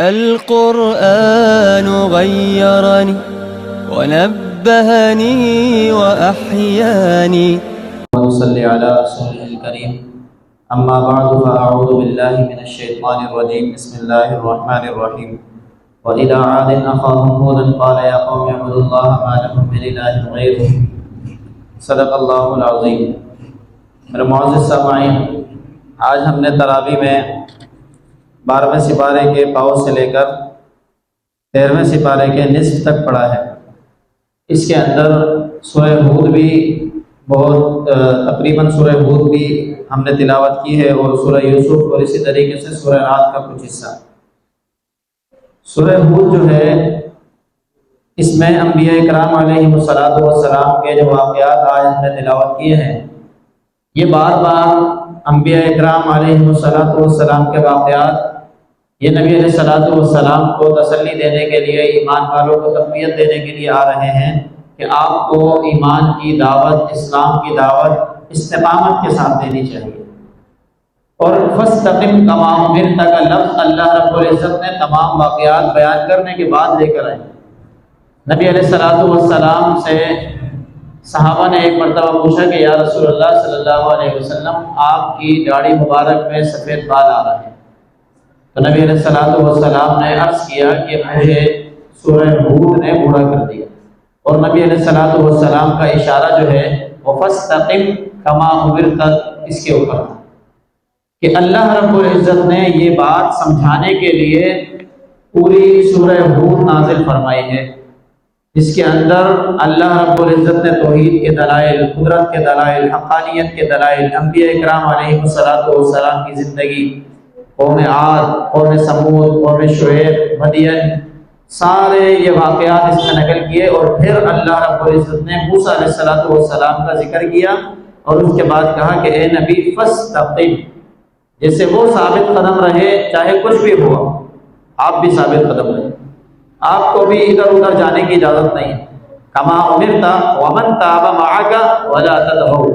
القرآن غيرني ونبهني وأحياني. ونصلي على رسوله الكريم. أما بعد فأعوذ بالله من الشيطان الرجيم. بسم الله الرحمن الرحيم. وإلى عاد أخاهم هودا قال يا قوم اعبدوا الله ما لكم من إله غيره. صدق اللہ العظیم. میرے معزز سامعین، آج ہم نے تراویح میں 12ویں سپارے کے پاؤں سے لے کر 13ویں سپارے کے نصف تک پڑھا ہے. اس کے اندر سورہ ہود بھی تقریباً سورہ ہود بھی ہم نے تلاوت کی ہے، اور سورہ یوسف، اور اسی طریقے سے سورہ رات کا کچھ حصہ. سورہ ہود جو ہے، اس میں انبیاء اکرام علیہم السلام کے جو واقعات آج ہم نے تلاوت کیے ہیں، یہ بار بار انبیاء اکرام علیہم السلام کے واقعات یہ نبی علیہ السلام کو تسلی دینے کے لیے، ایمان والوں کو تقویت دینے کے لیے آ رہے ہیں کہ آپ کو ایمان کی دعوت، اسلام کی دعوت استقامت کے ساتھ دینی چاہیے. اور فاستقم کما امرت کا لفظ اللہ رب العزت نے تمام واقعات بیان کرنے کے بعد لے کر آئے. نبی علیہ السلام سے صحابہ نے ایک مرتبہ پوچھا کہ یا رسول اللہ صلی اللہ علیہ وسلم، آپ کی داڑھی مبارک میں سفید بال آ رہے ہیں. تو نبی علیہ السلام نے عرض کیا کہ مجھے سورہ ہود نے بوڑھا کر دیا. اور نبی علیہ السلام کا اشارہ جو ہے وہ فاستقم کما امرت اس کے اوپر تھا کہ اللہ رب العزت نے یہ بات سمجھانے کے لیے پوری سورہ ہود نازل فرمائی ہے، جس کے اندر اللہ رب العزت نے توحید کے دلائل، قدرت کے دلائل، حقانیت کے دلائل، انبیاء اکرام علیہم السلام کی زندگی، قوم عاد، قوم سمود، قوم شعیب، مدین، سارے یہ واقعات اس میں نقل کیے. اور پھر اللہ رب العزت نے موسیٰ علیہ السلام کا ذکر کیا، اور اس کے بعد کہا کہ اے نبی فاستقم، جیسے وہ ثابت قدم رہے چاہے کچھ بھی ہوا، آپ بھی ثابت قدم رہے، آپ کو بھی ادھر ادھر جانے کی اجازت نہیں. کما امرت ومن تاب معک ولا تطغوا،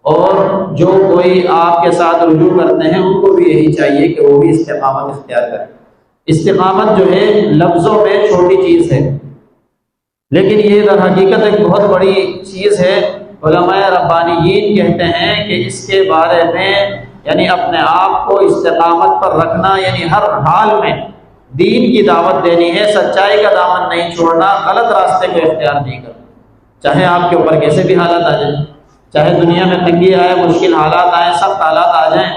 اور جو کوئی آپ کے ساتھ رجوع کرتے ہیں ان کو بھی یہی چاہیے کہ وہ بھی استقامت اختیار کریں. استقامت جو ہے لفظوں میں چھوٹی چیز ہے، لیکن یہ در حقیقت ایک بہت بڑی چیز ہے. علماء ربانیین کہتے ہیں کہ اس کے بارے میں یعنی اپنے آپ کو استقامت پر رکھنا، یعنی ہر حال میں دین کی دعوت دینی ہے، سچائی کا دامن نہیں چھوڑنا، غلط راستے کو اختیار نہیں کرنا، چاہے آپ کے اوپر کیسے بھی حالات آ جائیں، چاہے دنیا میں تنگی آئے، مشکل حالات آئیں، سخت حالات آ جائیں،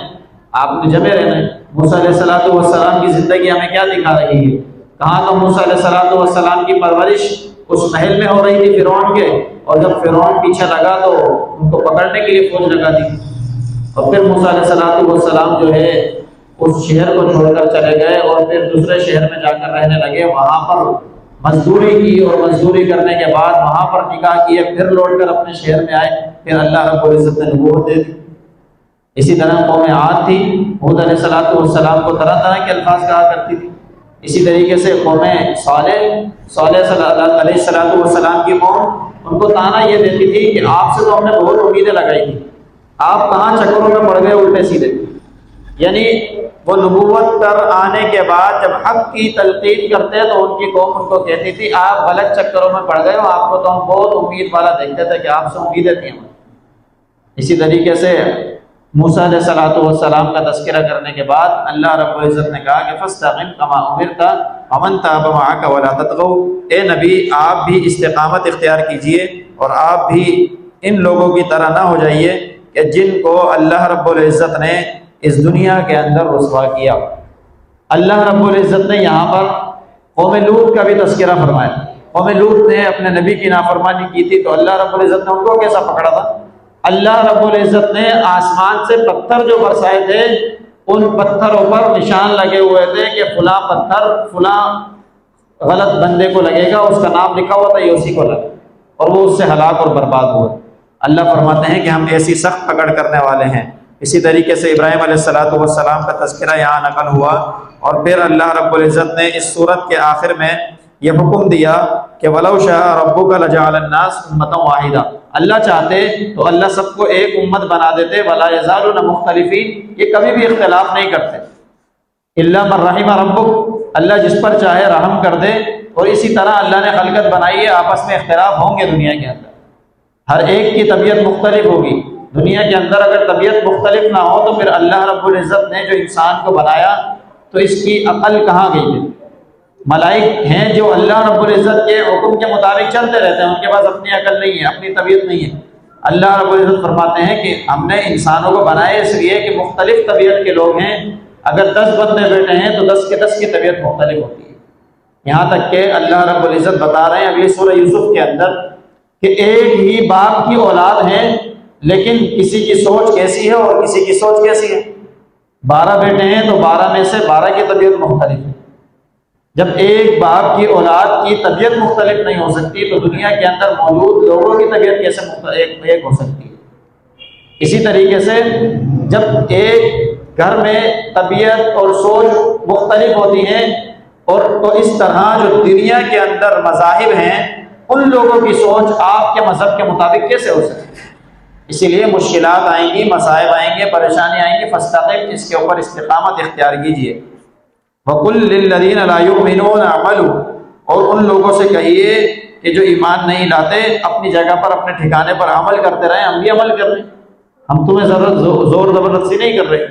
آپ نے جمے رہنا ہے. موسیٰ علیہ السلام کی زندگی ہمیں کیا دکھا رہی ہے؟ کہاں تو موسیٰ علیہ السلام کی پرورش اس محل میں ہو رہی تھی فرعون کے، اور جب فرعون پیچھے لگا تو ان کو پکڑنے کے لیے فوج لگا دی. اور پھر موسیٰ علیہ السلام جو ہے اس شہر کو چھوڑ کر چلے گئے، اور پھر دوسرے شہر میں جا کر رہنے لگے. وہاں پر مزدوری کی، اور مزدوری کرنے کے بعد وہاں پر نکاح کیے، پھر لوٹ کر اپنے شہر میں آئے. پھر اللہ رب العزت نے نبوت دے دی. اسی طرح قوم عاد تھی، ہود علیہ السلام کو طرح طرح کے الفاظ کہا کرتی تھی. اسی طریقے سے قوم صالح علیہ السلام کی قوم، ان کو طعنہ یہ دیتی تھی کہ آپ سے تو ہم نے بہت امیدیں لگائی تھی، آپ کہاں چکروں میں پڑ گئے الٹے سیدھے. یعنی وہ نبوت پر آنے کے بعد جب حق کی تلقین کرتے تو ان کی قوم ان کو کہتی تھی آپ غلط چکروں میں پڑ گئے ہو، آپ کو تو ہم بہت امید والا دیکھتے تھے کہ آپ سے امیدیں تھیں. اسی طریقے سے موسیٰ علیہ السلام کا تذکرہ کرنے کے بعد اللہ رب العزت نے کہا کہ فاستقم کما امرت ومن تاب معک ولا تطغوا، اے نبی آپ بھی استقامت اختیار کیجئے، اور آپ بھی ان لوگوں کی طرح نہ ہو جائیے کہ جن کو اللہ رب العزت نے اس دنیا کے اندر رسوا کیا. اللہ رب العزت نے یہاں پر قوم لوط کا بھی تذکرہ فرمایا. قوم لوط نے اپنے نبی کی نافرمانی کی تھی، تو اللہ رب العزت نے ان کو کیسا پکڑا تھا؟ اللہ رب العزت نے آسمان سے پتھر جو برسائے تھے، ان پتھروں پر نشان لگے ہوئے تھے کہ فلاں پتھر فلاں غلط بندے کو لگے گا، اس کا نام لکھا ہوا تھا، یہ اسی کو لگا، اور وہ اس سے ہلاک اور برباد ہوئے. اللہ فرماتے ہیں کہ ہم ایسی سخت پکڑ کرنے والے ہیں. اسی طریقے سے ابراہیم علیہ السلام کا تذکرہ یہاں نقل ہوا. اور پھر اللہ رب العزت نے اس سورت کے آخر میں یہ حکم دیا کہ وَلَوْ شَاءَ رَبُّكَ لَجَعَلَ النَّاسَ أُمَّةً وَاحِدَةً، اللہ چاہتے تو اللہ سب کو ایک امت بنا دیتے. وَلَا يَزَالُونَ مُخْتَلِفِينَ، یہ کبھی بھی اختلاف نہیں کرتے. إِلَّا مَن رَحِمَ رَبُّكَ، اللہ جس پر چاہے رحم کر دے، اور اسی طرح اللہ نے خلقت بنائی ہے، آپس میں اختلاف ہوں گے دنیا کے اندر، ہر ایک کی طبیعت مختلف ہوگی دنیا کے اندر۔ اگر طبیعت مختلف نہ ہو تو پھر اللہ رب العزت نے جو انسان کو بنایا تو اس کی عقل کہاں گئی ہے؟ ملائک ہیں جو اللہ رب العزت کے حکم کے مطابق چلتے رہتے ہیں، ان کے پاس اپنی عقل نہیں ہے، اپنی طبیعت نہیں ہے۔ اللہ رب العزت فرماتے ہیں کہ ہم نے انسانوں کو بنائے اس لیے کہ مختلف طبیعت کے لوگ ہیں، اگر 10 بندے بیٹھے ہیں تو 10 کے 10 کی طبیعت مختلف ہوتی ہے۔ یہاں تک کہ اللہ رب العزت بتا رہے ہیں اگلی سورہ یوسف کے اندر کہ ایک ہی باپ کی اولاد ہے، لیکن کسی کی سوچ کیسی ہے اور کسی کی سوچ کیسی ہے۔ 12 بیٹے ہیں تو 12 میں سے 12 کی طبیعت مختلف ہے۔ جب ایک باپ کی اولاد کی طبیعت مختلف نہیں ہو سکتی تو دنیا کے اندر موجود لوگوں کی طبیعت کیسے ایک ہو سکتی ہے؟ اسی طریقے سے جب ایک گھر میں طبیعت اور سوچ مختلف ہوتی ہیں، اور تو اس طرح جو دنیا کے اندر مذاہب ہیں ان لوگوں کی سوچ آپ کے مذہب کے مطابق کیسے ہو سکتی ہے؟ اسی لیے مشکلات آئیں گی، مصائب آئیں گے، پریشانی آئیں گی، فاستقم، اس کے اوپر استقامت اختیار کیجیے۔ وَقُلْ لِلَّذِينَ لَا يُؤْمِنُونَ اعْمَلُوا، اور ان لوگوں سے کہیے کہ جو ایمان نہیں لاتے اپنی جگہ پر اپنے ٹھکانے پر عمل کرتے رہیں، ہم بھی عمل کر رہے ہیں، ہم تمہیں زور زبردستی نہیں کر رہے،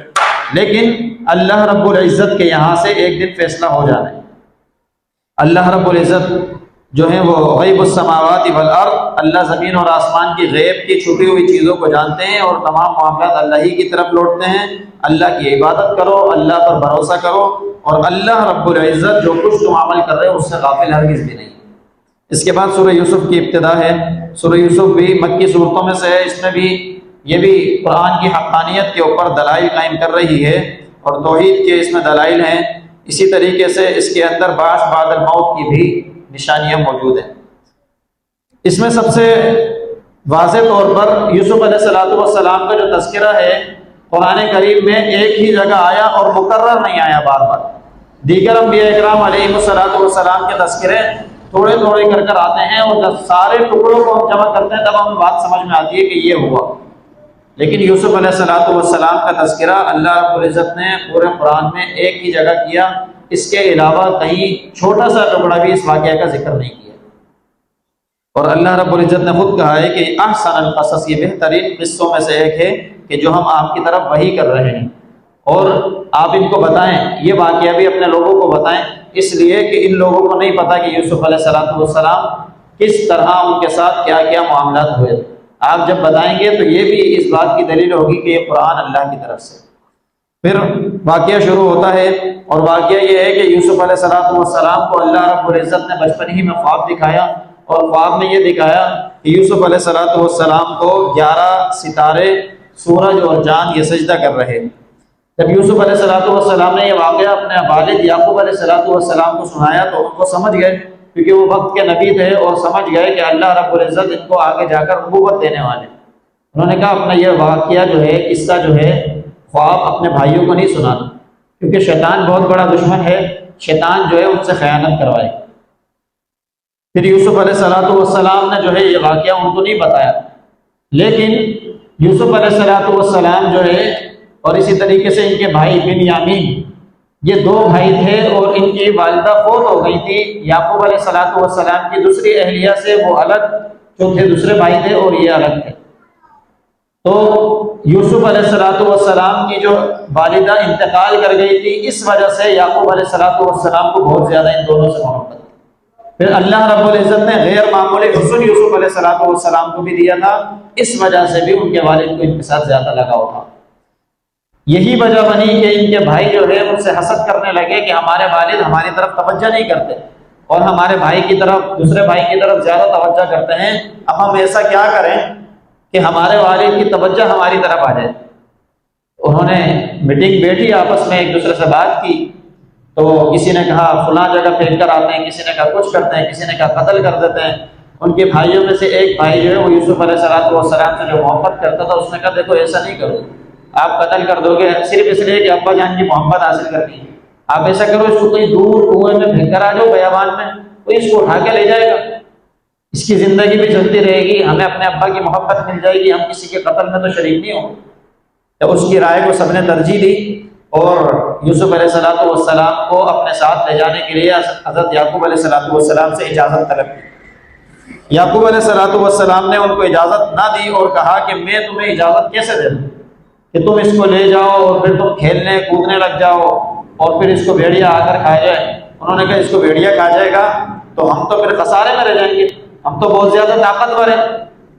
لیکن اللہ رب العزت کے یہاں سے ایک دن فیصلہ ہو جانا ہے۔ اللہ رب العزت جو ہیں وہ غیب السماوات والارض، اللہ زمین اور آسمان کی غیب کی چھپی ہوئی چیزوں کو جانتے ہیں، اور تمام معاملات اللہ ہی کی طرف لوٹتے ہیں۔ اللہ کی عبادت کرو، اللہ پر بھروسہ کرو، اور اللہ رب العزت جو کچھ تم عمل کر رہے ہو اس سے غافل ہرگز بھی نہیں۔ اس کے بعد سورہ یوسف کی ابتدا ہے۔ سورہ یوسف بھی مکی صورتوں میں سے ہے، اس میں بھی یہ بھی قرآن کی حقانیت کے اوپر دلائل قائم کر رہی ہے، اور توحید کے اس میں دلائل ہیں۔ اسی طریقے سے اس کے اندر بعث بعد الموت کی بھی نشانیاں موجود ہیں۔ اس میں سب سے واضح طور پر یوسف علیہ السلام کا جو تذکرہ ہے قرآن کریم میں ایک ہی جگہ آیا اور مکرر نہیں آیا بار بار۔ دیگر انبیاء اکرام علیہ السلام کے تذکرے تھوڑے تھوڑے کر آتے ہیں، اور جب سارے ٹکڑوں کو ہم جمع کرتے ہیں تب ہمیں بات سمجھ میں آتی ہے کہ یہ ہوا۔ لیکن یوسف علیہ السلام کا تذکرہ اللہ رب العزت نے پورے قرآن میں ایک ہی جگہ کیا، اس کے علاوہ کہیں چھوٹا سا ٹکڑا بھی اس واقعہ کا ذکر نہیں کیا۔ اور اللہ رب العزت نے خود کہا ہے کہ احسن القصص، یہ بہترین قصوں میں سے ایک ہے کہ جو ہم آپ کی طرف وحی کر رہے ہیں، اور آپ ان کو بتائیں، یہ واقعہ بھی اپنے لوگوں کو بتائیں، اس لیے کہ ان لوگوں کو نہیں پتا کہ یوسف علیہ السلام کس طرح ان کے ساتھ کیا کیا معاملات ہوئے تھے۔ آپ جب بتائیں گے تو یہ بھی اس بات کی دلیل ہوگی کہ یہ قرآن اللہ کی طرف سے۔ پھر واقعہ شروع ہوتا ہے، اور واقعہ یہ ہے کہ یوسف علیہ السلام کو اللہ رب العزت نے بچپن ہی میں خواب دکھایا، اور خواب میں یہ دکھایا کہ یوسف علیہ السلام کو 11 ستارے، سورج اور چاند یہ سجدہ کر رہے ہیں۔ جب یوسف علیہ السلام نے یہ واقعہ اپنے والد یعقوب علیہ السلام کو سنایا تو ان کو سمجھ گئے، کیونکہ وہ وقت کے نبی تھے، اور سمجھ گئے کہ اللہ رب العزت ان کو آگے جا کر نبوت دینے والے۔ انہوں نے کہا اپنا یہ واقعہ جو ہے، قصہ جو ہے، خواب اپنے بھائیوں کو نہیں سنانا، کیونکہ شیطان بہت بڑا دشمن ہے، شیطان جو ہے ان سے خیانت کروائے۔ پھر یوسف علیہ السلام نے جو ہے یہ واقعہ ان کو نہیں بتایا، لیکن یوسف علیہ السلام جو ہے، اور اسی طریقے سے ان کے بھائی بنیامین، یہ 2 بھائی تھے، اور ان کی والدہ فوت ہو گئی تھی۔ یعقوب علیہ السلام کی دوسری اہلیہ سے وہ الگ جو تھے، دوسرے بھائی تھے، اور یہ الگ تھے۔ تو یوسف علیہ السلام کی جو والدہ انتقال کر گئی تھی، اس وجہ سے یعقوب علیہ السلام کو بہت زیادہ ان دونوں سے محبت تھی۔ پھر اللہ رب العزت نے غیر معمولی حسن یوسف علیہ السلام کو بھی دیا تھا، اس وجہ سے بھی ان کے والد کو ان کے ساتھ زیادہ لگاؤ تھا۔ یہی وجہ بنی کہ ان کے بھائی جو ہے ان سے حسد کرنے لگے کہ ہمارے والد ہماری طرف توجہ نہیں کرتے، اور ہمارے بھائی کی طرف، دوسرے بھائی کی طرف زیادہ توجہ کرتے ہیں، اب ہم ایسا کیا کریں کہ ہمارے والد کی توجہ ہماری طرف آ جائے۔ انہوں نے میٹنگ بیٹھی، آپس میں ایک دوسرے سے بات کی، تو کسی نے کہا فلاں جگہ پھینک کر آتے ہیں، کسی نے کہا کچھ کرتے ہیں، کسی نے کہا قتل کر دیتے ہیں۔ ان کے بھائیوں میں سے ایک بھائی جو ہے وہ یوسف علیہ السلام سے جو محبت کرتا تھا، اس نے کہا دیکھو ایسا نہیں کرو، آپ قتل کر دو گے صرف اس لیے کہ ابا جان کی محبت حاصل کرنی ہے، آپ ایسا کرو اس کو کہیں دور کنویں میں پھینک کر آ جاؤ بیابان میں، کوئی اس کو اٹھا کے لے جائے گا، اس کی زندگی بھی چلتی رہے گی، ہمیں اپنے ابا کی محبت مل جائے گی، ہم کسی کے قتل میں تو شریک نہیں ہوں گے۔ تو اس کی رائے کو سب نے ترجیح دی، اور یوسف علیہ السلام کو اپنے ساتھ لے جانے کے لیے حضرت یعقوب علیہ السلام سے اجازت طلب کی۔ یعقوب علیہ السلام نے ان کو اجازت نہ دی اور کہا کہ میں تمہیں اجازت کیسے دے دوں کہ تم اس کو لے جاؤ اور پھر تم کھیلنے کودنے لگ جاؤ اور پھر اس کو بھیڑیا آ کر کھا جائے۔ انہوں نے کہا اس کو بھیڑیا کھا جائے گا تو ہم تو پھر خسارے میں رہ جائیں گے، ہم تو بہت زیادہ طاقتور ہیں۔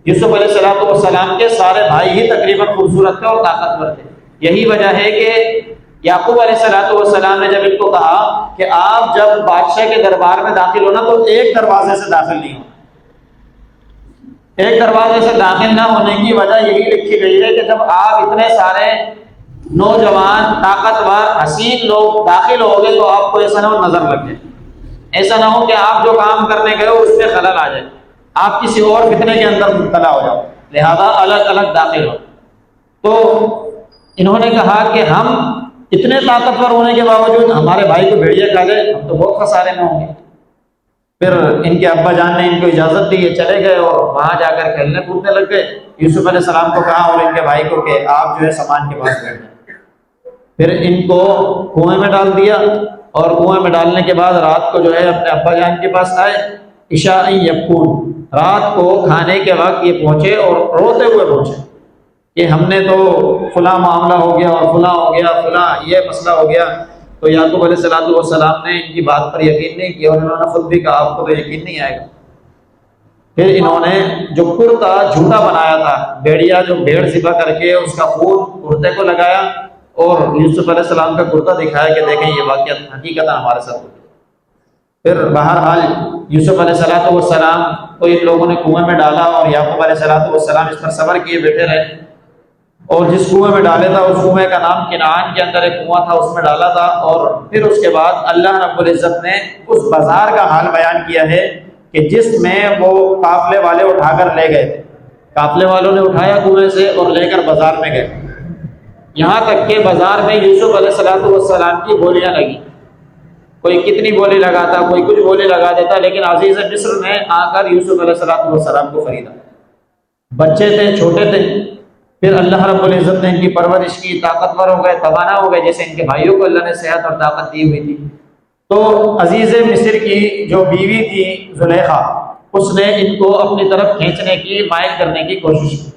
یوسف علیہ السلام کے سارے بھائی ہی تقریباً خوبصورت تھے اور طاقتور تھے۔ یہی وجہ ہے کہ یعقوب علیہ السلام نے جب ان کو کہا کہ آپ جب بادشاہ کے دربار میں داخل ہونا تو ایک دروازے سے داخل نہیں ہونا۔ ایک دروازے سے داخل نہ ہونے کی وجہ یہی لکھی گئی ہے کہ جب آپ اتنے سارے نوجوان طاقتور حسین لوگ داخل ہو گے تو آپ کو ایسا نہ ہو نظر لگ جائے، ایسا نہ ہو کہ آپ جو کام کرنے گئے ہو اس میں خلل آ جائے، آپ کسی اور فتنے کے اندر مبتلا ہو جاؤ، لہذا الگ الگ داخل ہو۔ تو انہوں نے کہا کہ ہم اتنے طاقتور ہونے کے باوجود ہمارے بھائی کو بھیڑیا کھا جائے ہم تو بہت خسارے میں ہوں گے۔ پھر ان کے ابا جان نے ان کو اجازت دی، یہ چلے گئے اور وہاں جا کر کھیلنے کودنے لگ گئے۔ یوسف علیہ السلام کو کہا اور ان کے بھائی کو کہ آپ جو ہے سامان کے پاس بیٹھ جائیں۔ پھر ان کو کنویں میں ڈال دیا اور کنویں میں ڈالنے کے بعد رات کو جو ہے اپنے ابا جان کے پاس آئے، عشاء یبکون، رات کو کھانے کے وقت یہ پہنچے اور روتے ہوئے پہنچے کہ ہم نے تو فلاں معاملہ ہو گیا اور فلاں ہو گیا، فلاں یہ مسئلہ ہو گیا۔ تو یعقوب علیہ السلام نے ان کی بات پر یقین نہیں کیا اور انہوں نے خود بھی کہا آپ کو تو یقین نہیں آئے گا۔ پھر انہوں نے جو کرتا جھوٹا بنایا تھا، بھیڑیا جو بھیڑ ذبح کر کے اس کا خون کرتے کو لگایا اور یوسف علیہ السلام کا کرتا دکھایا کہ دیکھیں یہ واقعہ حقیقت ہمارے ساتھ ہو گیا۔ پھر بہرحال یوسف علیہ السلام کو ان لوگوں نے کنویں میں ڈالا اور یعقوب علیہ السلام اس پر صبر کیے بیٹھے رہے، اور جس کنویں میں ڈالے تھا اس کنویں کا نام کنعان کے اندر ایک کنواں تھا، اس میں ڈالا تھا۔ اور پھر اس کے بعد اللہ رب العزت نے اس بازار کا حال بیان کیا ہے کہ جس میں وہ قافلے والے اٹھا کر لے گئے تھے، قافلے والوں نے اٹھایا کنویں سے اور لے کر بازار میں گئے، یہاں تک کہ بازار میں یوسف علیہ السلام کی بولیاں لگی، کوئی کتنی بولی لگاتا، کوئی کچھ بولی لگا دیتا، لیکن عزیز مصر نے آ کر یوسف علیہ السلام کو خریدا۔ بچے تھے، چھوٹے تھے، پھر اللہ رب العزت نے ان کی پرورش کی، طاقتور ہو گئے، توانا ہو گئے، جیسے ان کے بھائیوں کو اللہ نے صحت اور طاقت دی ہوئی تھی۔ تو عزیز مصر کی جو بیوی تھی زلیخا، اس نے ان کو اپنی طرف کھینچنے کی، مائل کرنے کی کوشش کی،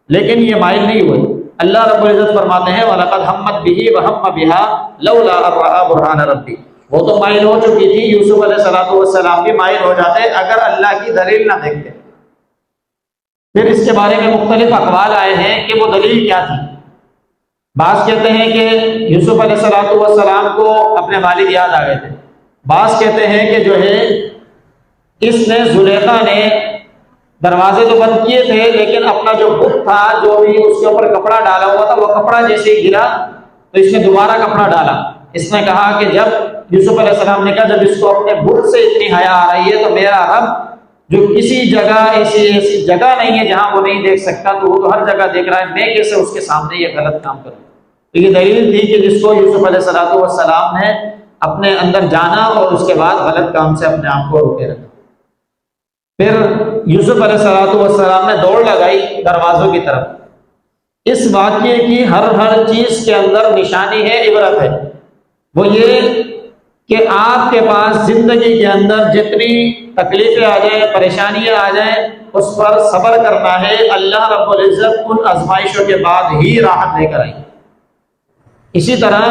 لیکن یہ مائل نہیں ہوئے۔ اللہ رب العزت فرماتے ہیں وَلَقَدْ هَمَّتْ بِهِ وَهَمَّ بِهَا لَوْلَا أَن رَأَىٰ بُرْهَانَ رَبِّهِ، وہ تو مائل ہو چکی تھی، یوسف علیہ السلام بھی مائل ہو جاتے اگر اللہ کی دلیل نہ دیکھتے۔ پھر اس کے بارے میں مختلف اقوال آئے ہیں کہ وہ دلیل کیا تھی۔ بعض کہتے ہیں کہ یوسف علیہ السلام کو اپنے والد یاد آ گئے تھے، بعض کہتے ہیں کہ جو ہے اس نے زلیخا نے دروازے تو بند کیے تھے لیکن اپنا جو بت تھا، جو بھی اس کے اوپر کپڑا ڈالا ہوا تھا، وہ کپڑا جیسے ہی گرا تو اس نے دوبارہ کپڑا ڈالا۔ اس نے کہا کہ جب یوسف علیہ السلام نے کہا جب اس کو اپنے بت سے اتنی حیا آ رہی ہے تو میرا رب جو کسی جگہ ایسی جگہ نہیں ہے جہاں وہ نہیں دیکھ سکتا، تو وہ تو ہر جگہ دیکھ رہا ہے، میں کیسے اس کے سامنے یہ غلط کام کروں۔ تو یہ دلیل تھی کہ جس کو یوسف علیہ السلام نے اپنے اندر جانا اور اس کے بعد غلط کام سے اپنے آپ کو روکے رکھا۔ پھر یوسف علیہ السلام نے دوڑ لگائی دروازوں کی طرف۔ اس واقعے کی ہر چیز کے اندر نشانی ہے، عبرت ہے، وہ یہ کہ آپ کے پاس زندگی کے اندر جتنی تکلیفیں آ جائیں، پریشانیاں آ جائیں، اس پر صبر کرنا ہے، اللہ رب العزت ان آزمائشوں کے بعد ہی راحت لے کر آئیں۔ اسی طرح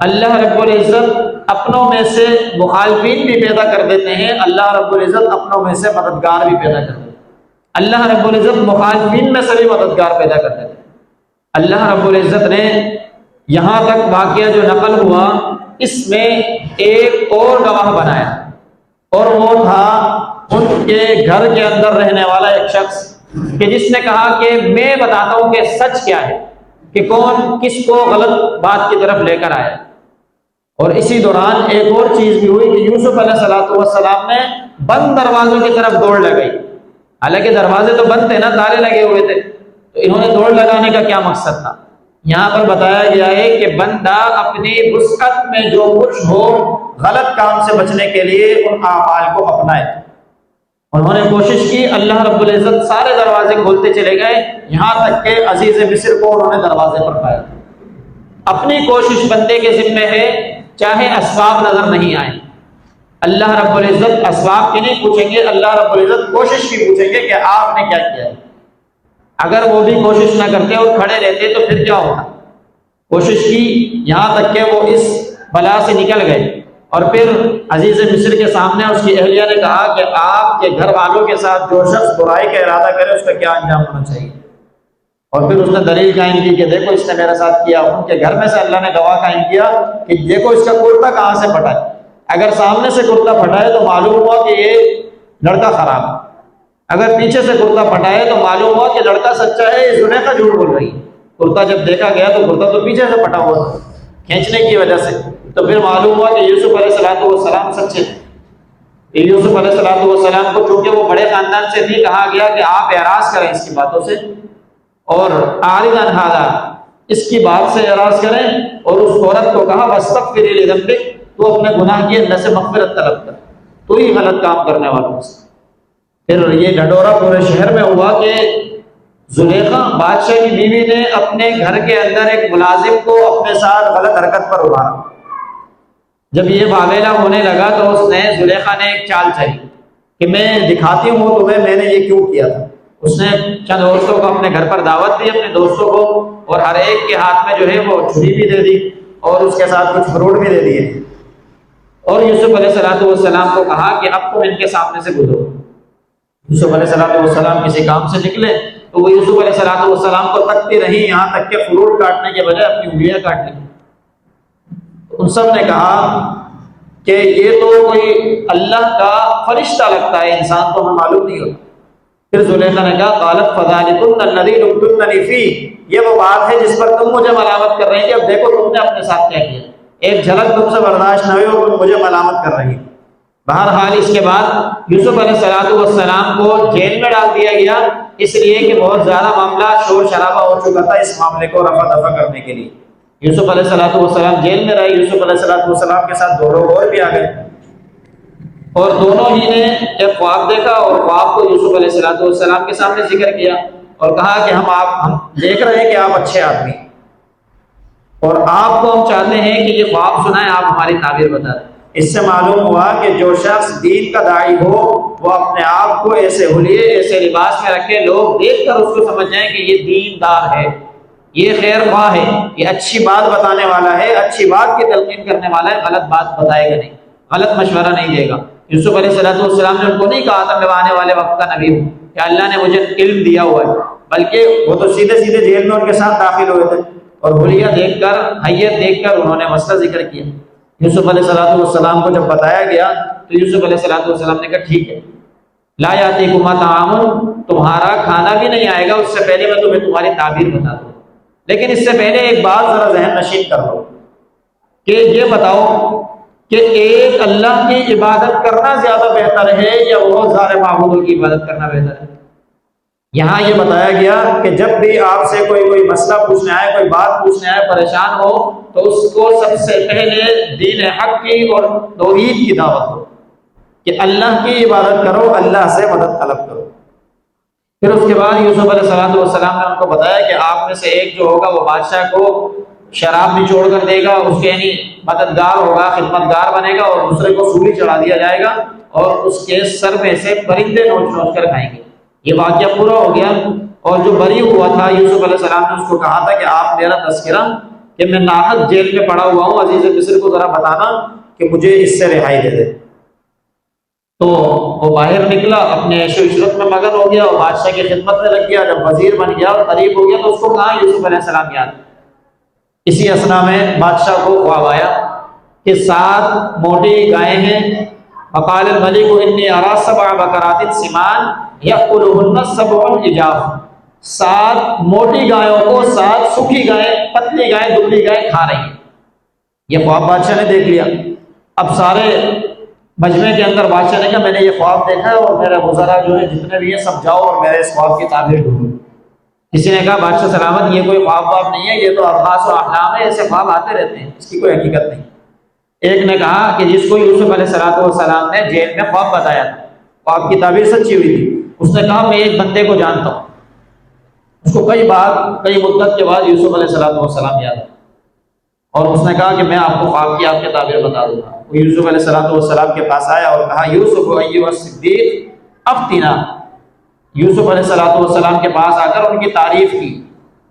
اللہ رب العزت اپنوں میں سے مخالفین بھی پیدا کر دیتے ہیں، اللہ رب العزت اپنوں میں سے مددگار بھی پیدا کر دیتے ہیں۔ اللہ رب العزت مخالفین میں سے بھی مددگار پیدا کر دیتے ہیں۔ اللہ رب العزت نے یہاں تک واقعہ جو نقل ہوا اس میں ایک اور گواہ بنایا، اور وہ تھا ان کے گھر کے اندر رہنے والا ایک شخص کہ جس نے کہا کہ میں بتاتا ہوں کہ سچ کیا ہے، کہ کون کس کو غلط بات کی طرف لے کر آیا۔ اور اسی دوران ایک اور چیز بھی ہوئی کہ یوسف علیہ السلام نے بند دروازوں کی طرف دوڑ لگائی، حالانکہ دروازے تو بند تھے نا، تالے لگے ہوئے تھے، تو انہوں نے دوڑ لگانے کا کیا مقصد تھا؟ یہاں پر بتایا گیا ہے کہ بندہ اپنی وسعت میں جو کچھ ہو غلط کام سے بچنے کے لیے ان اعمال کو اپنائے۔ انہوں نے کوشش کی، اللہ رب العزت سارے دروازے کھولتے چلے گئے، یہاں تک کہ عزیز مصر کو انہوں نے دروازے پر پایا۔ اپنی کوشش بندے کے ذمے ہے، چاہے اسباب نظر نہیں آئیں۔ اللہ رب العزت اسباب کی نہیں پوچھیں گے، اللہ رب العزت کوشش کی پوچھیں گے کہ آپ نے کیا کیا ہے۔ اگر وہ بھی کوشش نہ کرتے اور کھڑے رہتے تو پھر کیا ہوتا؟ کوشش کی یہاں تک کہ وہ اس بلا سے نکل گئے، اور پھر عزیز مصر کے سامنے اس کی اہلیہ نے کہا کہ آپ کے گھر والوں کے ساتھ جو شخص برائی کا ارادہ کرے اس کا کیا انجام ہونا چاہیے، اور پھر اس نے دلیل قائم کی کہ دیکھو اس نے میرے ساتھ کیا۔ ان کے گھر میں سے اللہ نے گواہ قائم کیا کہ دیکھو اس کا کرتا کہاں سے پھٹا ہے۔ اگر سامنے سے کرتا پھٹا ہے تو معلوم ہوا کہ یہ لڑکا خراب ہے، اگر پیچھے سے کرتا پھٹا ہے تو معلوم ہوا کہ لڑکا سچا ہے، اس زلیخا جھوٹ بول رہی ہے۔ کرتا جب دیکھا گیا تو کرتا تو پیچھے سے پھٹا ہوا تھا کھینچنے کی وجہ سے، تو پھر معلوم ہوا کہ یوسف علیہ السلام سچے تھے۔ یوسف علیہ السلام کو چونکہ وہ بڑے خاندان سے تھی، کہا گیا کہ آپ اعراض کریں اس کی باتوں سے، اور اعرض عن ھذا، اس کی بات سے اعراض کریں، اور اس عورت کو کہا واستغفری لذنبک، تو اپنے گناہ کی اللہ سے مغفرت طلب کر، تو ہی غلط کام کرنے والوں سے۔ پھر یہ ڈھڈورا پورے شہر میں ہوا کہ زلیخا بادشاہ کی بیوی نے اپنے گھر کے اندر ایک ملازم کو اپنے ساتھ غلط حرکت پر ابھارا۔ جب یہ واویلا ہونے لگا تو اس نے زلیخا نے ایک چال چلی کہ میں دکھاتی ہوں تمہیں میں نے یہ کیوں کیا تھا۔ اس نے چند دوستوں کو اپنے گھر پر دعوت دی، اپنے دوستوں کو، اور ہر ایک کے ہاتھ میں جو ہے وہ چھری بھی دے دی اور اس کے ساتھ کچھ فروٹ بھی دے دیے، اور یوسف علیہ السلام کو کہا کہ اب تم ان کے سامنے سے گزرو۔ یوسف علیہ السلام کسی کام سے نکلے تو وہ یوسف علیہ السلام کو تکتی رہی، یہاں تک کہ فروٹ کاٹنے کے بجائے اپنی انگلیاں کاٹ لی۔ ان سب نے کہا کہ یہ تو کوئی اللہ کا فرشتہ لگتا ہے، انسان تو ہمیں معلوم نہیں ہوتا۔ پھر زلیخا نے کہا قالت فذلکن الذی لمتننی فیہ، یہ وہ بات ہے جس پر تم مجھے ملامت کر رہی تھی، اب دیکھو تم نے اپنے ساتھ کیا کیا۔ ایک جھلک تم سے برداشت نہ ہوئی اور تم مجھے ملامت کر رہی تھی۔ بہرحال اس کے بعد یوسف علیہ السلام کو جیل میں ڈال دیا گیا، اس لیے کہ بہت زیادہ معاملہ شور شرابہ ہو چکا تھا اس معاملے کو رفع دفع کرنے کے لیے۔ یوسف علیہ السلام جیل میں رہے، یوسف علیہ السلام کے ساتھ دو لوگ اور بھی آ گئے، اور دونوں ہی نے ایک خواب دیکھا، اور خواب کو یوسف علیہ السلام کے سامنے ذکر کیا اور کہا کہ ہم دیکھ رہے ہیں کہ آپ اچھے آدمی، اور آپ کو ہم چاہتے ہیں کہ یہ خواب سنائیں، آپ ہماری تعبیر بتا دیں۔ اس سے معلوم ہوا کہ جو شخص دین کا داعی ہو وہ اپنے آپ کو ایسے حلیے، ایسے لباس میں رکھے، لوگ دیکھ کر اس کو سمجھ جائیں کہ یہ دیندار ہے، یہ خیر خواہ ہے، یہ اچھی بات بتانے والا ہے، اچھی بات کی تلقین کرنے والا ہے، غلط بات بتائے گا نہیں، غلط مشورہ نہیں دے گا۔ یوسف علیہ السلام نے ان کو نہیں کہا تھا میں آنے والے وقت کا نبی ہوں، کہ اللہ نے مجھے علم دیا ہوا ہے، بلکہ وہ تو سیدھے سیدھے جیل میں ان کے ساتھ داخل ہوئے تھے، اور حلیہ دیکھ کر، حیت دیکھ کر انہوں نے مسئلہ ذکر کیا۔ یوسف علیہ السلام کو جب بتایا گیا تو یوسف علیہ السلام نے کہا ٹھیک ہے، لا یاتیکما طعام، تمہارا کھانا بھی نہیں آئے گا اس سے پہلے میں تمہیں تمہاری تعبیر بتا دوں، لیکن اس سے پہلے ایک بات ذرا ذہن نشین کر لو کہ یہ بتاؤ کہ ایک اللہ کی عبادت کرنا زیادہ بہتر ہے یا بہت سارے معبودوں کی عبادت کرنا بہتر ہے؟ یہاں یہ بتایا گیا کہ جب بھی آپ سے کوئی مسئلہ پوچھنے آئے، کوئی بات پوچھنے آئے، پریشان ہو تو اس کو سب سے پہلے دین حق کی اور توحید کی دعوت دو کہ اللہ کی عبادت کرو، اللہ سے مدد طلب کرو۔ پھر اس کے بعد یوسف علیہ السلام نے ان کو بتایا کہ آپ میں سے ایک جو ہوگا وہ بادشاہ کو شراب نچوڑ کر دے گا، اس کے یعنی مددگار ہوگا، خدمتگار بنے گا، اور دوسرے کو سولی چڑھا دیا جائے گا اور اس کے سر میں سے پرندے نوچ نوچ کر کھائیں گے۔ یہ واقعہ پورا ہو گیا، اور جو بری ہوا تھا یوسف علیہ السلام نے اس کو کہا تھا کہ آپ میرا تذکرہ کہ میں ناحق جیل میں پڑا ہوا ہوں، عزیز مصر کو ذرا بتانا کہ مجھے اس سے رہائی دے دے۔ تو وہ باہر نکلا، اپنے عیش و عشرت میں مگن ہو گیا اور بادشاہ کی خدمت میں لگ گیا۔ جب وزیر بن گیا اور قریب ہو گیا تو اس کو کہا یوسف علیہ السلام یاد۔ اسی اثنا میں بادشاہ کو خواب آیا کہ 7 موٹی گائیں ہیں، وقال الملک انی ارى 7 بقرات سمان یأکلہن 7 عجاف، 7 موٹی گایوں کو 7 سوکھی گائیں، پتلی گائیں، دبلی گائیں کھا رہی ہیں۔ یہ خواب بادشاہ نے دیکھ لیا۔ اب سارے مجمع کے اندر بادشاہ نے کہا میں نے یہ خواب دیکھا ہے اور میرے وزراء جو ہیں جتنے بھی ہیں سب جاؤ اور میرے اس خواب کی تعبیر ڈھونڈو۔ کسی نے کہا بادشاہ سلامت یہ کوئی خواب نہیں ہے، یہ تو ابحاث و احلام ہے، ایسے خواب آتے رہتے ہیں، اس کی کوئی حقیقت نہیں۔ ایک نے کہا کہ جس کو یوسف علیہ السلام نے جیل میں خواب بتایا تھا، خواب کی تعبیر سچی ہوئی تھی، اس نے کہا میں ایک بندے کو جانتا ہوں۔ اس کو کئی مدت کے بعد یوسف علیہ السلام یاد آیا۔ اور اس نے کہا کہ میں آپ کو خواب کی آپ کے تعبیر بتا دوں گا۔ وہ یوسف علیہ السلام کے پاس آیا اور کہا یوسف ایھا الصدیق افتنا۔ یوسف علیہ السلام کے پاس آ کر ان کی تعریف کی،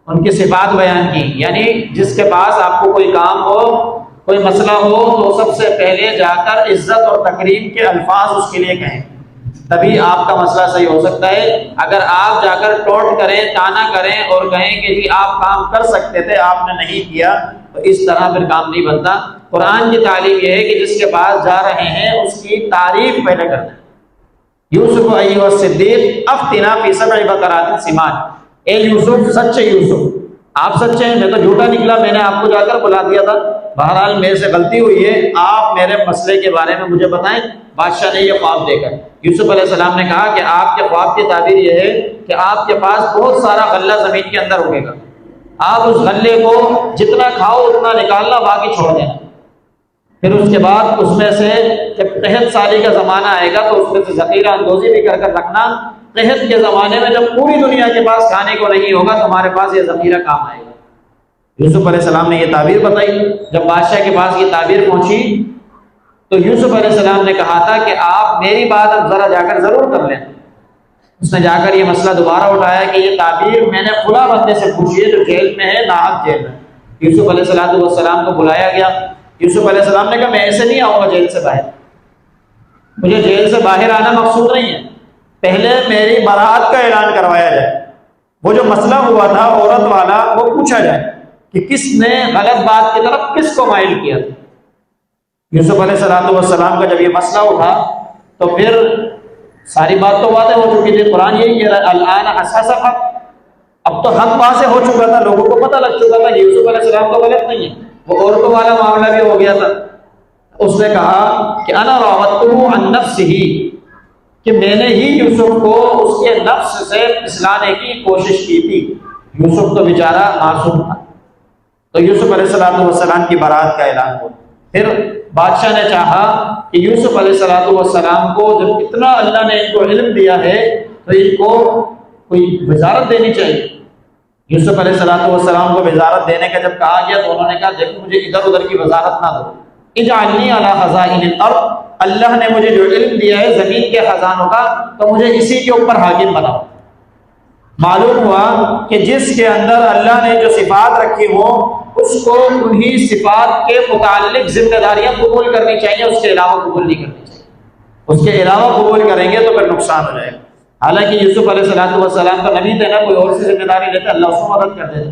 ان کی صفات بیان کی، یعنی جس کے پاس آپ کو کوئی کام ہو، کوئی مسئلہ ہو تو سب سے پہلے جا کر عزت اور تکریم کے الفاظ اس کے لیے کہیں، تبھی آپ کا مسئلہ صحیح ہو سکتا ہے۔ اگر آپ جا کر ٹونٹ کریں، تانا کریں اور کہیں کہ جی آپ کام کر سکتے تھے آپ نے نہیں کیا، تو اس طرح پھر کام نہیں بنتا۔ قرآن کی تعلیم یہ ہے کہ جس کے پاس جا رہے ہیں اس کی تعریف پہلے کرنا ہے۔ یوسف ایھا الصدیق افتنا فی 7 بقرات سمان۔ اے یوسف، سچے یوسف، آپ سچے ہیں، میں تو جھوٹا نکلا، میں نے آپ کو جا کر بلا دیا تھا، بہرحال میرے سے غلطی ہوئی ہے، آپ میرے مسئلے کے بارے میں مجھے بتائیں۔ بادشاہ نے یہ خواب دیکھا۔ یوسف علیہ السلام نے کہا کہ آپ کے خواب کی تعبیر یہ ہے کہ آپ کے پاس بہت سارا غلہ زمین کے اندر ہوگے گا، آپ اس غلے کو جتنا کھاؤ اتنا نکالنا، باقی چھوڑ دینا۔ پھر اس کے بعد اس میں سے جب قحط سالی کا زمانہ آئے گا تو اس میں سے ذخیرہ اندوزی بھی کر رکھنا، قحط کے زمانے میں جب پوری دنیا کے پاس کھانے کو نہیں ہوگا تمہارے پاس یہ ذخیرہ کام آئے گا۔ یوسف علیہ السلام نے یہ تعبیر بتائی۔ جب بادشاہ کے پاس یہ تعبیر پہنچی تو یوسف علیہ السلام نے کہا تھا کہ آپ میری بات اب ذرا جا کر ضرور کر لیں۔ اس نے جا کر یہ مسئلہ دوبارہ اٹھایا کہ یہ تعبیر میں نے فلاں بندے سے پوچھی ہے جو جیل میں ہے، ناحق جیل میں۔ یوسف علیہ السلام کو بلایا گیا۔ یوسف علیہ السلام نے کہا میں ایسے نہیں آؤں گا جیل سے باہر، مجھے جیل سے باہر آنا مقصود نہیں ہے، پہلے میری برات کا اعلان کروایا جائے، وہ جو مسئلہ ہوا تھا عورت والا وہ پوچھا جائے کہ کس نے غلط بات کی طرف کس کو مائل کیا تھا۔ یوسف علیہ السلام کا جب یہ مسئلہ اٹھا تو پھر ساری بات تو واضح ہو چکی تھی، قرآن یہی کہہ رہا ہے الآن حسس حق، اب تو حق واضح ہو چکا تھا، لوگوں کو پتہ لگ چکا تھا کہ یوسف علیہ السلام تو غلط نہیں ہے، وہ عورتوں والا معاملہ بھی ہو گیا تھا۔ اس نے کہا کہ انا راودتہ عن نفسہ، کہ میں نے ہی یوسف کو اس کے نفس سے پھسلانے کی کوشش کی تھی، یوسف تو بیچارہ معصوم تھا۔ تو یوسف علیہ السلام کی برات کا اعلان ہوا۔ پھر بادشاہ نے چاہا کہ یوسف علیہ السلام کو جب اتنا اللہ نے ان کو علم دیا ہے تو ان کو کوئی وزارت دینی چاہیے۔ یوسف علیہ السلام کو وزارت دینے کا جب کہا گیا تو انہوں نے کہا دیکھو مجھے ادھر ادھر کی وزارت نہ دو، اجعلنی علی خزائن الارض، اللہ نے مجھے جو علم دیا ہے زمین کے خزانوں کا تو مجھے اسی کے اوپر حاکم بناؤ۔ معلوم ہوا کہ جس کے اندر اللہ نے جو صفات رکھی ہو اس کو انہی صفات کے متعلق ذمہ داریاں قبول کرنی چاہیے، اس کے علاوہ قبول نہیں کرنی چاہیے، اس کے علاوہ قبول کریں گے تو پھر نقصان ہو جائے گا۔ حالانکہ یوسف علیہ السلام کا نبی تھے نا، کوئی اور سی ذمہ داری لیتے اللہ اس کو مدد کر دیتے،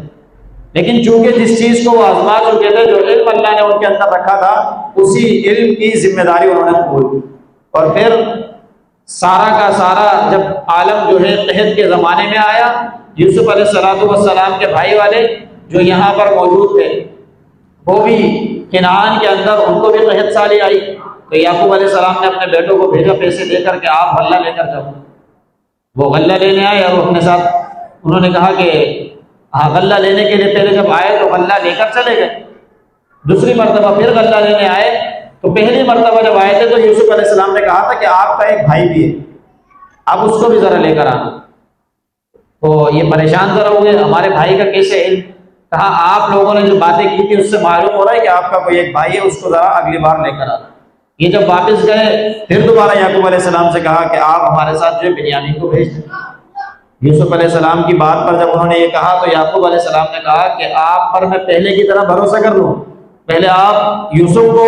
لیکن چونکہ جس چیز کو وہ آزما چکے تھے، جو علم اللہ نے ان کے اندر رکھا تھا، اسی علم کی ذمہ داری انہوں نے قبول کی۔ اور پھر سارا کا سارا جب عالم جو ہے قحط کے زمانے میں آیا، یوسف علیہ السلام کے بھائی والے جو یہاں پر موجود تھے وہ بھی کنعان کے اندر، ان کو بھی قحط سالی آئی، تو یعقوب علیہ السلام نے اپنے بیٹوں کو بھیجا پیسے دے کر کہ آپ غلہ لے کر جاؤ۔ وہ غلہ لینے آئے اور اپنے ساتھ انہوں نے کہا کہ ہاں غلہ لینے کے لیے پہلے جب آئے تو غلہ لے کر چلے گئے، دوسری مرتبہ پھر غلہ لینے آئے تو پہلی مرتبہ جب آئے تھے تو یوسف علیہ السلام نے کہا تھا کہ آپ کا ایک بھائی بھی ہے، آپ اس کو بھی ذرا لے کر آنا۔ تو یہ پریشان ذرا ہوئے، ہمارے بھائی کا کیسے علم؟ کہا آپ لوگوں نے جو باتیں کی تھی اس سے معلوم ہو رہا ہے کہ آپ کا کوئی ایک بھائی ہے، اس کو ذرا اگلی بار لے کر آنا۔ یہ جب واپس گئے پھر دوبارہ یعقوب علیہ السلام سے کہا کہ آپ ہمارے ساتھ جو بنیامین کو بھیج دیں۔ یوسف علیہ السلام کی بات پر جب انہوں نے یہ کہا تو یعقوب علیہ السلام نے کہا کہ آپ پر میں پہلے کی طرح بھروسہ کر لوں، پہلے آپ یوسف کو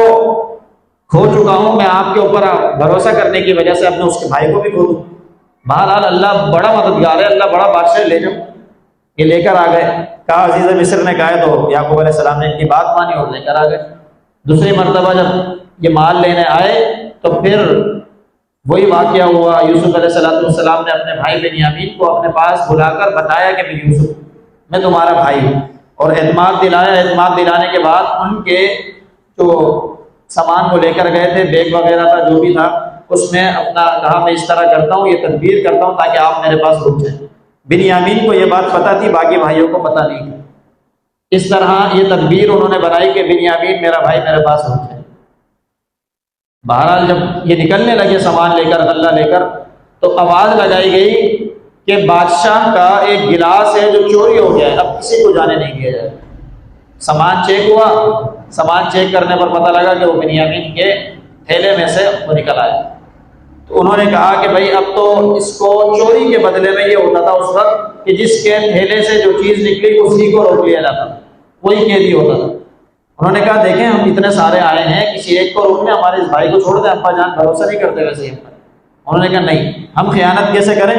کھو چکا ہوں، میں آپ کے اوپر بھروسہ کرنے کی وجہ سے اپنے اس کے بھائی کو بھی کھو دوں۔ بہرحال اللہ بڑا مددگار ہے، اللہ بڑا بادشاہ، لے جاؤ۔ یہ لے کر آ گئے، کہا عزیز مصر نے کہا تو یعقوب علیہ السلام نے ان کی بات مانی اور لے کر آ گئے۔ دوسری مرتبہ جب یہ مال لینے آئے تو پھر وہی واقعہ ہوا، یوسف علیہ السلام نے اپنے بھائی بنیامین کو اپنے پاس بلا کر بتایا کہ میں یوسف، میں تمہارا بھائی ہوں، اور اعتماد دلایا۔ اعتماد دلانے کے بعد ان کے جو سامان وہ لے کر گئے تھے، بیگ وغیرہ تھا جو بھی تھا، اس میں اپنا کہا میں اس طرح کرتا ہوں، یہ تدبیر کرتا ہوں تاکہ آپ میرے پاس رک جائیں۔ بنیامین کو یہ بات پتہ تھی، باقی بھائیوں کو پتہ نہیں تھی۔ اس طرح یہ تدبیر انہوں نے بنائی کہ بنیامین میرا بھائی میرے پاس رک جائے۔ بہرحال جب یہ نکلنے لگے سامان لے کر، غلہ لے کر، تو آواز لگائی گئی کہ بادشاہ کا ایک گلاس ہے جو چوری ہو گیا ہے، اب کسی کو جانے نہیں دیا جائے۔ سامان چیک ہوا، سامان چیک کرنے پر پتہ لگا کہ وہ بنیامین کے تھیلے میں سے وہ نکل آیا۔ تو انہوں نے کہا کہ بھائی اب تو اس کو چوری کے بدلے میں یہ ہوتا تھا اس وقت کہ جس کے تھیلے سے جو چیز نکلی اسی کو روک لیا جاتا تھا، وہی قیدی ہوتا تھا۔ انہوں نے کہا دیکھیں ہم اتنے سارے آئے ہیں، کسی ایک کو روک لیں، ہمارے اس بھائی کو چھوڑ دیں، ابا جان بھروسہ نہیں کرتے ویسے ہی ہم پر۔ انہوں نے کہا نہیں، ہم خیانت کیسے کریں،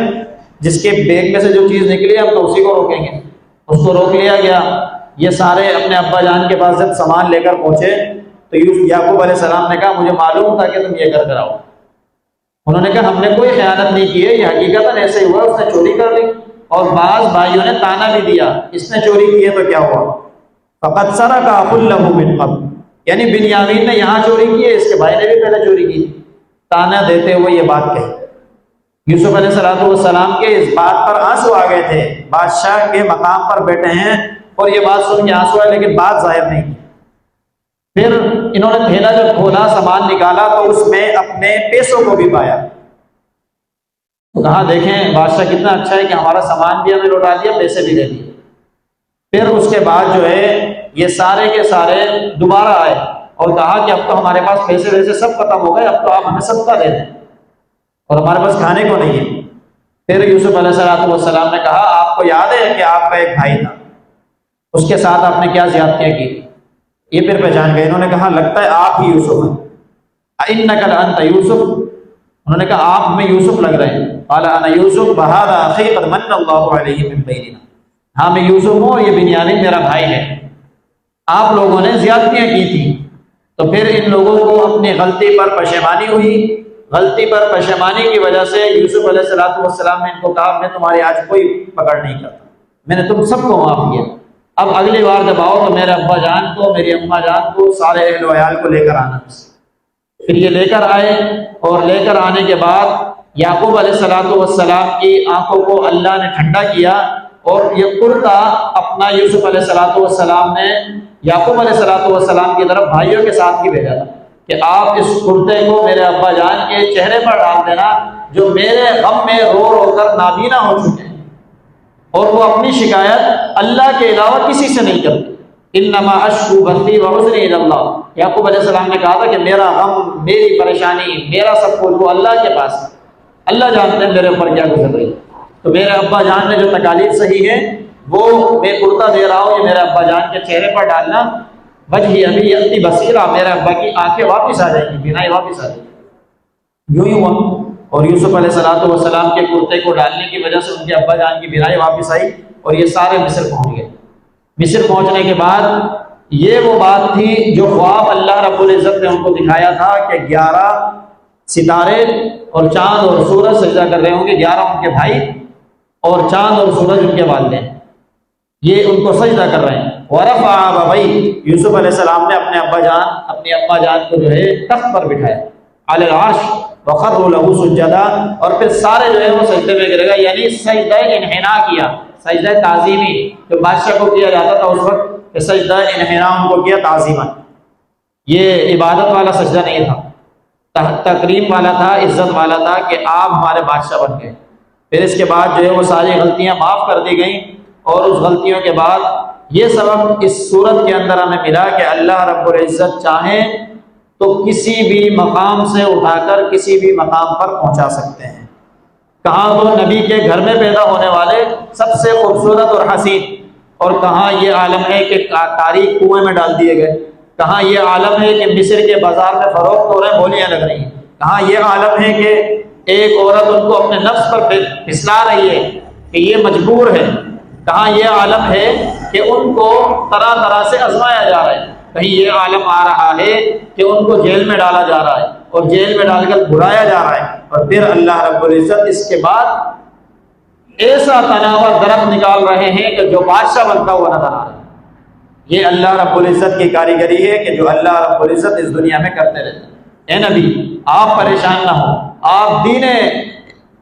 جس کے بیگ میں سے جو چیز نکلی ہم تو اسی کو روکیں گے۔ اس کو روک لیا گیا۔ یہ سارے اپنے ابا جان کے پاس جب سامان لے کر پہنچے تو یعقوب علیہ السلام نے کہا مجھے معلوم تھا کہ تم یہ کر آؤ۔ انہوں نے کہا ہم نے کوئی خیانت نہیں کی ہے، یہ حقیقتاً ایسے ہوا، اس نے چوری کر لی۔ اور بعض بھائیوں نے تانا بھی دیا، اس نے چوری کی ہے تو کیا ہوا، فقد سرق اخ له من قبل، یعنی بنیامین نے یہاں چوری کی ہے، اس کے بھائی نے بھی پہلے چوری کی تھی۔ تانا دیتے ہوئے یہ بات کہی۔ یوسف علیہ السلام کے اس بات پر آنسو آ گئے تھے، بادشاہ کے مقام پر بیٹھے ہیں اور یہ بات سن کے آنسو آئے، لیکن بات ظاہر نہیں کی۔ پھر انہوں نے تھیلا جب کھولا، سامان نکالا تو اس میں اپنے پیسوں کو بھی پایا۔ تو کہا دیکھیں بادشاہ کتنا اچھا ہے کہ ہمارا سامان بھی ہمیں لوٹا دیا، پیسے بھی دے دیے۔ پھر اس کے بعد جو ہے یہ سارے کے سارے دوبارہ آئے اور کہا کہ اب تو ہمارے پاس پیسے ویسے سب ختم ہو گئے، اب تو آپ ہمیں سب کا دے دیں اور ہمارے پاس کھانے کو نہیں ہے۔ پھر یوسف علیہ السلام نے کہا آپ کو یاد ہے کہ آپ کا ایک بھائی تھا، اس کے ساتھ آپ نے کیا زیادتیاں کی؟ یہ پھر پہچان گئے۔ انہوں نے کہا لگتا ہے آپ ہی یوسف ہیں، اِنَّكَ لَأَنْتَ یوسف۔ انہوں نے کہا آپ میں یوسف لگ رہے ہیں۔ قال انا یوسف وهذا اخی قد من اللہ علیہ من بیننا، ہاں میں یوسف ہوں اور یہ بنیامین میرا بھائی ہے۔ آپ لوگوں نے زیادتیاں کی تھی۔ تو پھر ان لوگوں کو اپنی غلطی پر پشیمانی ہوئی۔ غلطی پر پشیمانی کی وجہ سے یوسف علیہ السلام نے ان کو کہا میں تمہاری آج کوئی پکڑ نہیں کرتا، میں نے تم سب کو معاف کیا، اب اگلی بار جب آؤ تو میرے ابا جان کو، میری اماں جان کو، سارے اہل و عیال کو لے کر آنا۔ پھر یہ لے کر آئے اور لے کر آنے کے بعد یعقوب علیہ السلام کی آنکھوں کو اللہ نے ٹھنڈا کیا اور یہ کرتا اپنا یوسف علیہ السلام نے یعقوب علیہ السلام کی طرف بھائیوں کے ساتھ ہی بھیجا تھا کہ آپ اس کرتے کو میرے ابا جان کے چہرے پر ڈال دینا جو میرے غم میں رو رو کر نابینا ہو چکے ہیں، اور وہ اپنی شکایت اللہ کے علاوہ کسی سے نہیں کرتے۔ انما اشکو بثی وحزنی الی اللہ، یعقوب علیہ السلام نے کہا تھا کہ میرا غم، میری پریشانی، میرا سب کچھ وہ اللہ کے پاس ہے، اللہ جانتے ہیں میرے اوپر کیا گزر رہی ہے۔ تو میرے ابا جان نے جو تکالیف سہی ہے وہ میں کرتا دے رہا ہوں، یہ میرے ابا جان کے چہرے پر ڈالنا، وجہی ابی یأتی بصیرا، میرے ابا کی آنکھیں واپس آ جائیں گی، بینائی واپس آ جائے گی۔ یوں ہی ہوا، اور یوسف علیہ السلام کے کرتے کو ڈالنے کی وجہ سے ان کے ابا جان کی بینائی واپس آئی اور یہ سارے مصر پہنچ گئے۔ مصر پہنچنے کے بعد یہ وہ بات تھی جو خواب اللہ رب العزت نے ان کو دکھایا تھا کہ 11 ستارے اور چاند اور سورج سجدہ کر رہے ہوں گے، 11 ان کے بھائی اور چاند اور سورج ان کے والدین، یہ ان کو سجدہ کر رہے ہیں۔ ورفع ابویہ، یوسف علیہ السلام نے اپنے ابا جان، اپنی اماں جان کو جو ہے تخت پر بٹھایا، علی العرش، وخروا له سجدا، اور پھر سارے جو ہے وہ سجدے میں گر گئے، یعنی سجدہ انحناء کیا، سجدہ تعظیمی جو بادشاہ کو کیا جاتا تھا اس وقت، کہ سجدہ انحناء ان کو کیا تعظیما۔ یہ عبادت والا سجدہ نہیں تھا، تکریم والا تھا، عزت والا تھا کہ آپ ہمارے بادشاہ بن گئے۔ پھر اس کے بعد جو ہے وہ ساری غلطیاں معاف کر دی گئیں، اور اس غلطیوں کے بعد یہ سبق اس صورت کے اندر ہمیں ملا کہ اللہ رب العزت چاہیں تو کسی بھی مقام سے اٹھا کر کسی بھی مقام پر پہنچا سکتے ہیں۔ کہاں تو نبی کے گھر میں پیدا ہونے والے سب سے خوبصورت اور حسین، اور کہاں یہ عالم ہے کہ تاریخ کنویں میں ڈال دیے گئے، کہاں یہ عالم ہے کہ مصر کے بازار میں فروخت ہو رہے ہیں، بولیاں لگ رہی ہیں، کہاں یہ عالم ہے کہ ایک عورت ان کو اپنے نفس پر پھسلا رہی ہے کہ یہ مجبور ہے، کہاں یہ عالم ہے کہ ان کو طرح طرح سے آزمایا جا رہا ہے، کہیں یہ عالم آ رہا ہے کہ ان کو جیل میں ڈالا جا رہا ہے اور جیل میں ڈال کر بھلایا جا رہا ہے، اور پھر اللہ رب العزت اس کے بعد ایسا تناور درخت نکال رہے ہیں کہ جو بادشاہ بنتا ہوا نظر آ رہا ہے۔ یہ اللہ رب العزت کی کاریگری ہے کہ جو اللہ رب العزت اس دنیا میں کرتے رہتے ہیں۔ اے نبی آپ پریشان نہ ہوں، آپ دین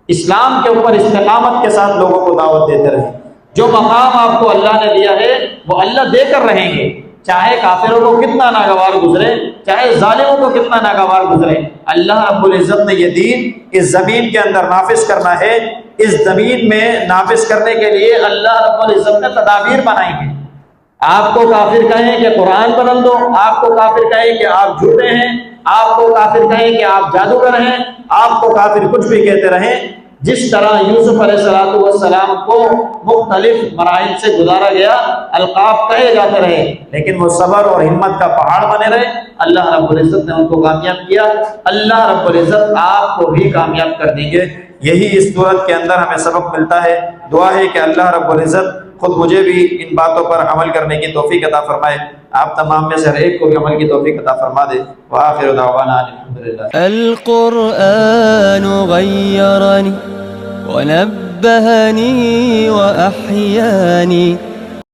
اسلام کے اوپر استقامت کے ساتھ لوگوں کو دعوت دیتے رہیں، جو مقام آپ کو اللہ نے دیا ہے وہ اللہ دے کر رہیں گے، چاہے کافروں کو کتنا ناگوار گزرے، چاہے ظالموں کو کتنا ناگوار گزرے، اللہ رب العزت نے یہ دین اس زمین کے اندر نافذ کرنا ہے۔ اس زمین میں نافذ کرنے کے لیے اللہ رب العزت نے تدابیر بنائی ہیں، آپ کو کافر کہیں کہ قرآن بدل دو، آپ کو کافر کہیں کہ آپ جھوٹے ہیں، آپ کو کافر کہیں کہ آپ جادوگر ہیں، آپ کو کافر کچھ بھی کہتے رہیں، جس طرح یوسف علیہ السلام کو مختلف مراحل سے گزارا گیا، القاب کہے جاتے رہے، لیکن وہ صبر اور ہمت کا پہاڑ بنے رہے، اللہ رب العزت نے ان کو کامیاب کیا، اللہ رب العزت آپ کو بھی کامیاب کر دیں گے۔ یہی اس صورت کے اندر ہمیں سبق ملتا ہے۔ دعا ہے کہ اللہ رب العزت خود مجھے بھی ان باتوں پر عمل کرنے کی توفیق عطا فرمائے، آپ تمام میں سے ہر ایک کو بھی عمل کی توفیق عطا فرما دے۔ وآخر دعوانا الحمدللہ۔ القرآن غيرني ونبهني وأحياني